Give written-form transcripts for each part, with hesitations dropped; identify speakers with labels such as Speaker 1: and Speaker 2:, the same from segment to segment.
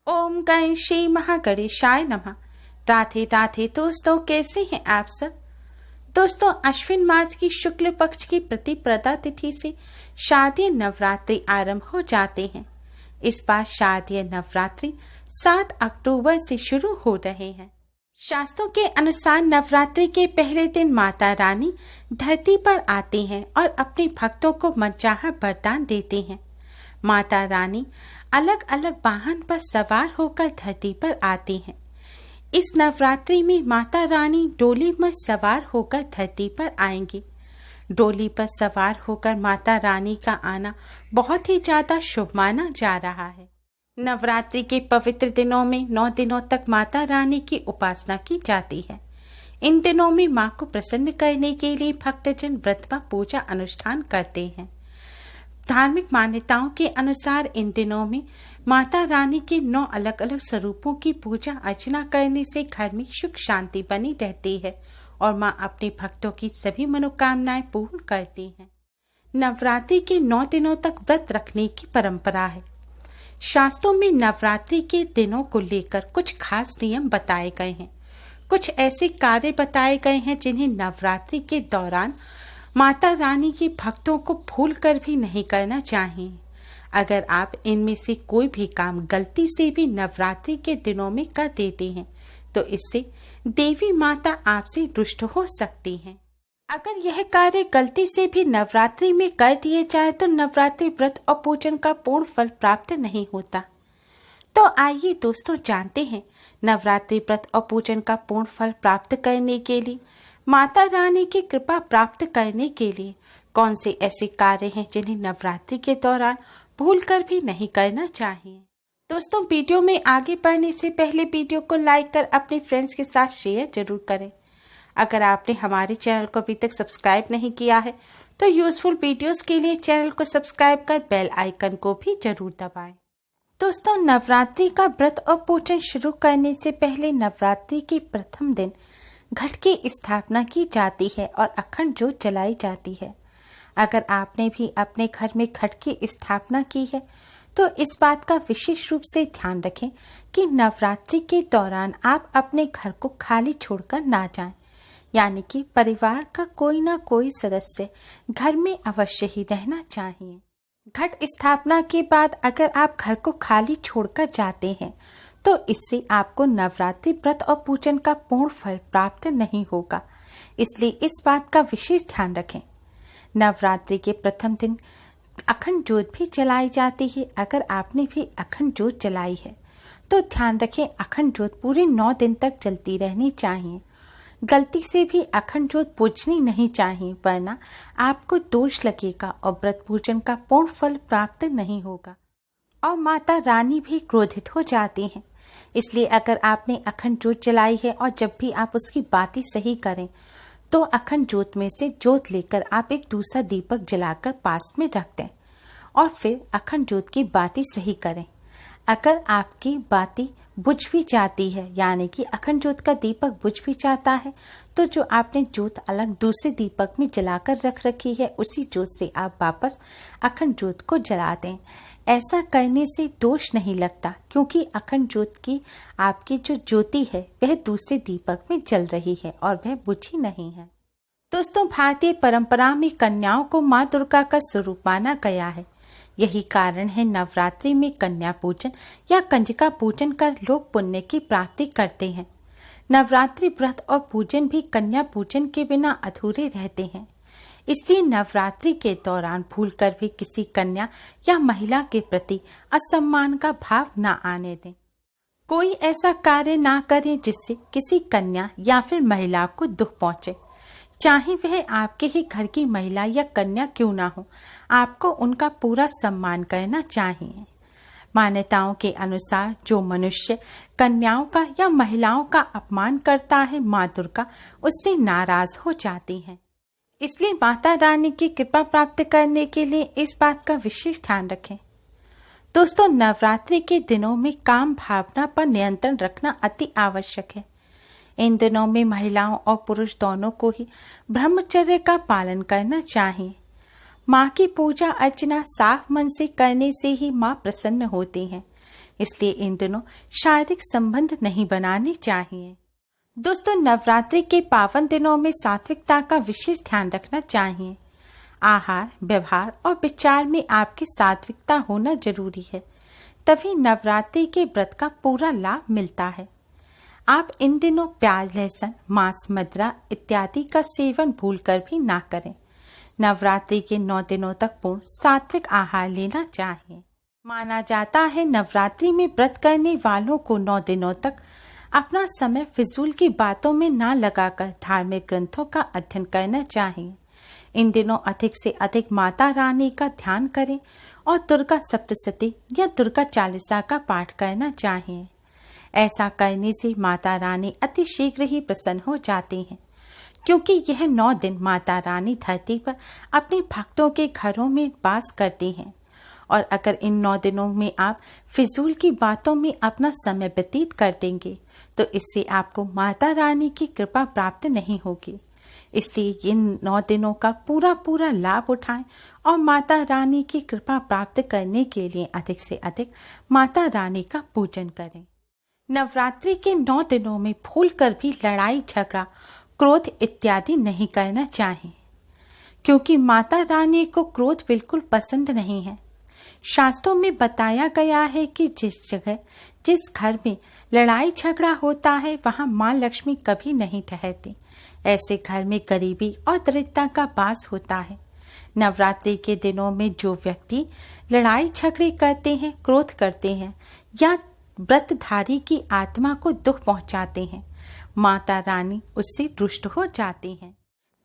Speaker 1: ओम गणेश महागणेशाय नमः। राधे राधे दोस्तों, कैसे हैं आप सब। दोस्तों, अश्विन मास की शुक्ल पक्ष की प्रतिपदा तिथि से शारदीय नवरात्रि आरंभ हो जाते हैं। इस बार शारदीय नवरात्रि 7 अक्टूबर से शुरू हो रहे हैं। शास्त्रों के अनुसार नवरात्रि के पहले दिन माता रानी धरती पर आती हैं और अपने भक्तों को मनचाहा वरदान देते हैं। माता रानी अलग अलग वाहन पर सवार होकर धरती पर आती हैं। इस नवरात्रि में माता रानी डोली में सवार होकर धरती पर आएंगी। डोली पर सवार होकर माता रानी का आना बहुत ही ज्यादा शुभ माना जा रहा है। नवरात्रि के पवित्र दिनों में 9 दिनों तक माता रानी की उपासना की जाती है। इन दिनों में मां को प्रसन्न करने के लिए भक्तजन व्रत व पूजा अनुष्ठान करते हैं। धार्मिक मान्यताओं के अनुसार इन दिनों में माता रानी के 9 अलग अलग स्वरूपों की पूजा अर्चना करने से घर में सुख शांति बनी रहती है और मां अपने भक्तों की सभी मनोकामनाएं पूर्ण करती हैं। नवरात्रि के 9 दिनों तक व्रत रखने की परंपरा है। शास्त्रों में नवरात्रि के दिनों को लेकर कुछ खास नियम बताए गए हैं। कुछ ऐसे कार्य बताए गए हैं जिन्हें नवरात्रि के दौरान माता रानी के भक्तों को भूल कर भी नहीं करना चाहिए। अगर आप इनमें से कोई भी काम गलती से भी नवरात्रि के दिनों में कर देते हैं तो इससे देवी माता आपसे रुष्ट हो सकती हैं। अगर यह कार्य गलती से भी नवरात्रि में कर दिए जाए तो नवरात्रि व्रत और पूजन का पूर्ण फल प्राप्त नहीं होता। तो आइए दोस्तों, जानते हैं नवरात्रि व्रत और पूजन का पूर्ण फल प्राप्त करने के लिए, माता रानी की कृपा प्राप्त करने के लिए कौन से ऐसे कार्य हैं जिन्हें नवरात्रि के दौरान भूलकर भी नहीं करना चाहिए। दोस्तों, वीडियो में आगे बढ़ने से पहले वीडियो को लाइक कर अपने फ्रेंड्स के साथ शेयर जरूर करें। अगर आपने हमारे चैनल को अभी तक सब्सक्राइब नहीं किया है तो यूजफुल वीडियोस के लिए चैनल को सब्सक्राइब कर बेल आइकन को भी जरूर दबाएं। दोस्तों, नवरात्रि का व्रत और पूजन शुरू करने से पहले नवरात्रि के प्रथम दिन घट की स्थापना की जाती है और अखंड ज्योत जलाई जाती है। अगर आपने भी अपने घर में घट की स्थापना की है तो इस बात का विशेष रूप से ध्यान रखें कि नवरात्रि के दौरान आप अपने घर को खाली छोड़कर ना जाएं। यानी कि परिवार का कोई ना कोई सदस्य घर में अवश्य ही रहना चाहिए। घट स्थापना के बाद अगर आप घर को खाली छोड़कर जाते हैं तो इससे आपको नवरात्रि व्रत और पूजन का पूर्ण फल प्राप्त नहीं होगा। इसलिए इस बात का विशेष ध्यान रखें। नवरात्रि के प्रथम दिन अखंड ज्योत भी जलाई जाती है। अगर आपने भी अखंड ज्योत जलाई है तो ध्यान रखें अखंड ज्योत पूरे 9 दिन तक जलती रहनी चाहिए। गलती से भी अखंड ज्योत बुझनी नहीं चाहिए, वरना आपको दोष लगेगा और व्रत पूजन का पूर्ण फल प्राप्त नहीं होगा और माता रानी भी क्रोधित हो जाती हैं। इसलिए अगर आपने अखंड ज्योत जलाई है और जब भी आप उसकी बाती सही करें तो अखंड ज्योत में से ज्योत लेकर आप एक दूसरा दीपक जलाकर पास में रख दें और फिर अखंड ज्योत की बाती सही करें। अगर आपकी बाती बुझ भी जाती है, यानी कि अखंड ज्योत का दीपक बुझ भी जाता है, तो जो आपने ज्योत अलग दूसरे दीपक में जलाकर रख रखी है उसी ज्योत से आप वापस अखंड ज्योत को जला दें। ऐसा करने से दोष नहीं लगता, क्योंकि अखंड ज्योत की आपकी जो ज्योति है वह दूसरे दीपक में जल रही है और वह बुझी नहीं है। दोस्तों, भारतीय परंपरा में कन्याओं को माँ दुर्गा का स्वरूप माना गया है। यही कारण है नवरात्रि में कन्या पूजन या कंजका पूजन कर लोग पुण्य की प्राप्ति करते हैं। नवरात्रि व्रत और पूजन भी कन्या पूजन के बिना अधूरे रहते हैं। इसलिए नवरात्रि के दौरान भूलकर भी किसी कन्या या महिला के प्रति असम्मान का भाव न आने दें। कोई ऐसा कार्य ना करें जिससे किसी कन्या या फिर महिला को दुख पहुंचे। चाहे वह आपके ही घर की महिला या कन्या क्यों ना हो, आपको उनका पूरा सम्मान करना चाहिए। मान्यताओं के अनुसार जो मनुष्य कन्याओं का या महिलाओं का अपमान करता है, माँ दुर्गा उससे नाराज हो जाती है। इसलिए माता रानी की कृपा प्राप्त करने के लिए इस बात का विशेष ध्यान रखें। दोस्तों, नवरात्रि के दिनों में काम भावना पर नियंत्रण रखना अति आवश्यक है। इन दिनों में महिलाओं और पुरुष दोनों को ही ब्रह्मचर्य का पालन करना चाहिए। माँ की पूजा अर्चना साफ मन से करने से ही माँ प्रसन्न होती हैं। इसलिए इन दिनों शारीरिक संबंध नहीं बनाने चाहिए। दोस्तों, नवरात्रि के पावन दिनों में सात्विकता का विशेष ध्यान रखना चाहिए। आहार, व्यवहार और विचार में आपकी सात्विकता होना जरूरी है, तभी नवरात्रि के व्रत का पूरा लाभ मिलता है। आप इन दिनों प्याज, लहसुन, मांस, मदिरा इत्यादि का सेवन भूलकर भी ना करें। नवरात्रि के 9 दिनों तक पूर्ण सात्विक आहार लेना चाहिए। माना जाता है नवरात्रि में व्रत करने वालों को 9 दिनों तक अपना समय फिजूल की बातों में ना लगाकर धार्मिक ग्रंथों का अध्ययन करना चाहिए। इन दिनों अधिक से अधिक माता रानी का ध्यान करें और दुर्गा सप्तशती या दुर्गा चालीसा का पाठ करना चाहिए। ऐसा करने से माता रानी अति शीघ्र ही प्रसन्न हो जाती हैं, क्योंकि यह 9 दिन माता रानी धरती पर अपने भक्तों के घरों में वास करती हैं। और अगर इन 9 दिनों में आप फिजूल की बातों में अपना समय व्यतीत कर देंगे तो इससे आपको माता रानी की कृपा प्राप्त नहीं होगी। इसलिए इन 9 दिनों का पूरा लाभ उठाएं और माता रानी की कृपा प्राप्त करने के लिए अधिक से अधिक माता रानी का पूजन करें। नवरात्रि के 9 दिनों में भूलकर भी लड़ाई, झगड़ा, क्रोध इत्यादि नहीं करना चाहिए, क्योंकि माता रानी को क्रोध बिल्कुल पसंद नहीं है। शास्त्रों में बताया गया है कि जिस जगह, जिस घर में लड़ाई झगड़ा होता है वहां मां लक्ष्मी कभी नहीं ठहरती। ऐसे घर में गरीबी और दरिद्रता का वास होता है। नवरात्रि के दिनों में जो व्यक्ति लड़ाई झगड़े करते हैं, क्रोध करते हैं या व्रतधारी की आत्मा को दुख पहुंचाते हैं, माता रानी उससे रुष्ट हो जाती हैं।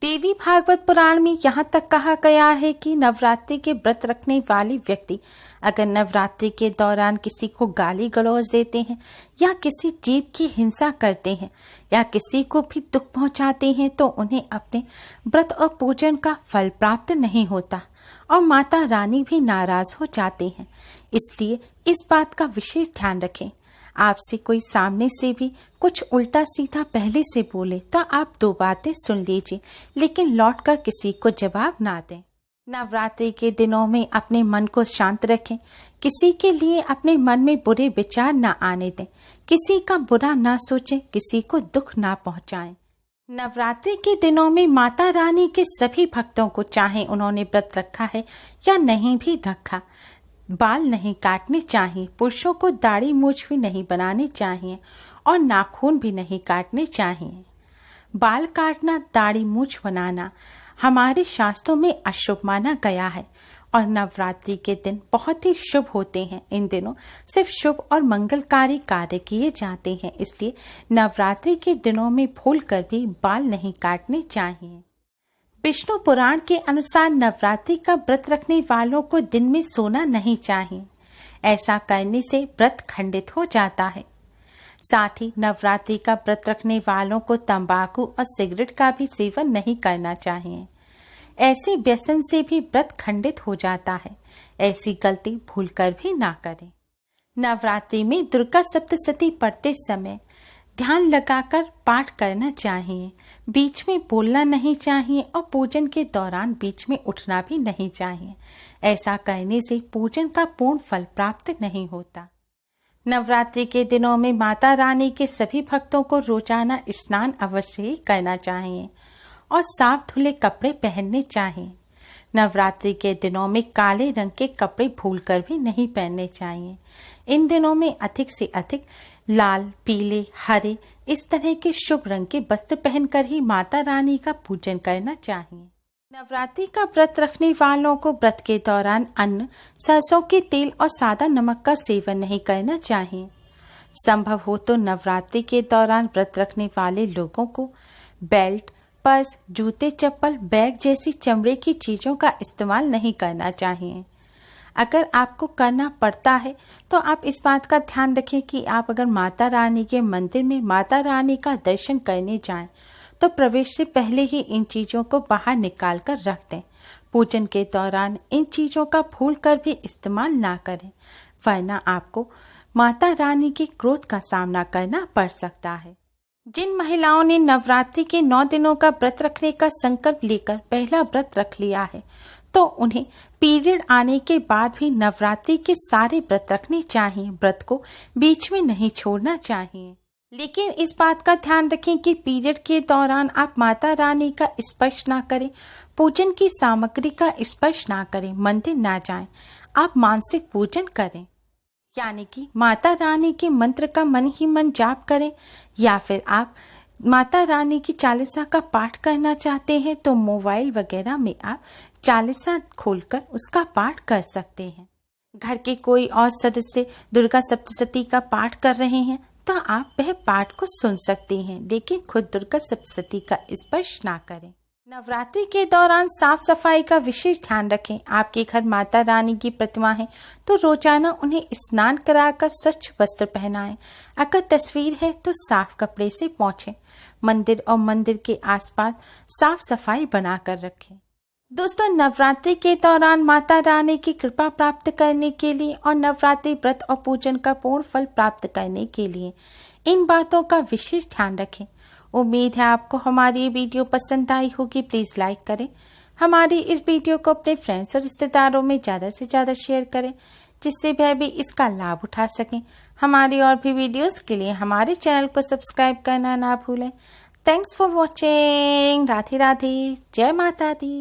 Speaker 1: देवी भागवत पुराण में यहाँ तक कहा गया है कि नवरात्रि के व्रत रखने वाले व्यक्ति अगर नवरात्रि के दौरान किसी को गाली गलौज देते हैं या किसी जीव की हिंसा करते हैं या किसी को भी दुख पहुंचाते हैं तो उन्हें अपने व्रत और पूजन का फल प्राप्त नहीं होता और माता रानी भी नाराज हो जाते हैं। इसलिए इस बात का विशेष ध्यान रखें। आपसे कोई सामने से भी कुछ उल्टा सीधा पहले से बोले तो आप 2 बातें सुन लीजिए, लेकिन लौटकर किसी को जवाब ना दें। नवरात्रि के दिनों में अपने मन को शांत रखें। किसी के लिए अपने मन में बुरे विचार ना आने दें। किसी का बुरा ना सोचें, किसी को दुख ना पहुंचाएं। नवरात्रि के दिनों में माता रानी के सभी भक्तों को, चाहे उन्होंने व्रत रखा है या नहीं भी रखा, बाल नहीं काटने चाहिए। पुरुषों को दाढ़ी मूछ भी नहीं बनानी चाहिए और नाखून भी नहीं काटने चाहिए। बाल काटना, दाढ़ी मूछ बनाना हमारे शास्त्रों में अशुभ माना गया है और नवरात्रि के दिन बहुत ही शुभ होते हैं। इन दिनों सिर्फ शुभ और मंगलकारी कार्य किए जाते हैं, इसलिए नवरात्रि के दिनों में भूलकर भी बाल नहीं काटने चाहिए। विष्णु पुराण के अनुसार नवरात्रि का व्रत रखने वालों को दिन में सोना नहीं चाहिए। ऐसा करने से व्रत खंडित हो जाता है। साथ ही नवरात्रि का व्रत रखने वालों को तंबाकू और सिगरेट का भी सेवन नहीं करना चाहिए। ऐसे व्यसन से भी व्रत खंडित हो जाता है। ऐसी गलती भूलकर भी ना करें। नवरात्रि में दुर्गा सप्तशती पढ़ते समय ध्यान लगाकर पाठ करना चाहिए। बीच में बोलना नहीं चाहिए और पूजन के दौरान बीच में उठना भी नहीं चाहिए। ऐसा करने से पूजन का पूर्ण फल प्राप्त नहीं होता। नवरात्रि के दिनों में माता रानी के सभी भक्तों को रोजाना स्नान अवश्य ही करना चाहिए और साफ धुले कपड़े पहनने चाहिए। नवरात्रि के दिनों में काले रंग के कपड़े भूलकर भी नहीं पहनने चाहिए। इन दिनों में अधिक से अधिक लाल, पीले, हरे इस तरह के शुभ रंग के वस्त्र पहनकर ही माता रानी का पूजन करना चाहिए। नवरात्रि का व्रत रखने वालों को व्रत के दौरान अन्न, सरसों के तेल और सादा नमक का सेवन नहीं करना चाहिए। संभव हो तो नवरात्रि के दौरान व्रत रखने वाले लोगों को बेल्ट, पर्स, जूते, चप्पल, बैग जैसी चमड़े की चीजों का इस्तेमाल नहीं करना चाहिए। अगर आपको करना पड़ता है तो आप इस बात का ध्यान रखें कि आप अगर माता रानी के मंदिर में माता रानी का दर्शन करने जाएं तो प्रवेश से पहले ही इन चीजों को बाहर निकाल कर रख दें। पूजन के दौरान इन चीजों का भूलकर भी इस्तेमाल ना करें, वरना आपको माता रानी के क्रोध का सामना करना पड़ सकता है। जिन महिलाओं ने नवरात्रि के 9 दिनों का व्रत रखने का संकल्प लेकर पहला व्रत रख लिया है तो तो उन्हें पीरियड आने के बाद भी नवरात्रि के सारे व्रत रखने चाहिए। व्रत को बीच में नहीं छोड़ना चाहिए। लेकिन इस बात का ध्यान रखें कि पीरियड के दौरान आप माता रानी का स्पर्श ना करें, पूजन की सामग्री का स्पर्श ना करें, मंदिर ना जाएं। आप मानसिक पूजन करें, यानी कि माता रानी के मंत्र का मन ही मन जाप करें। या फिर आप माता रानी की चालीसा का पाठ करना चाहते हैं तो मोबाइल वगैरह में आप चालीसा खोलकर उसका पाठ कर सकते हैं। घर के कोई और सदस्य दुर्गा सप्तशती का पाठ कर रहे हैं तो आप वह पाठ को सुन सकते हैं, लेकिन खुद दुर्गा सप्तशती का स्पर्श ना करें। नवरात्रि के दौरान साफ सफाई का विशेष ध्यान रखें। आपके घर माता रानी की प्रतिमा है तो रोजाना उन्हें स्नान कराकर स्वच्छ वस्त्र पहनाएं। अगर तस्वीर है तो साफ कपड़े से पोंछें। मंदिर और मंदिर के आसपास साफ सफाई बनाकर रखें। दोस्तों, नवरात्रि के दौरान माता रानी की कृपा प्राप्त करने के लिए और नवरात्रि व्रत और पूजन का पूर्ण फल प्राप्त करने के लिए इन बातों का विशेष ध्यान रखें। उम्मीद है आपको हमारी ये वीडियो पसंद आई होगी। प्लीज लाइक करें। हमारी इस वीडियो को अपने फ्रेंड्स और रिश्तेदारों में ज्यादा से ज्यादा शेयर करें, जिससे वह भी इसका लाभ उठा सकें। हमारी और भी वीडियोस के लिए हमारे चैनल को सब्सक्राइब करना ना भूलें। Thanks for watching. Radhe Radhe. जय माता दी।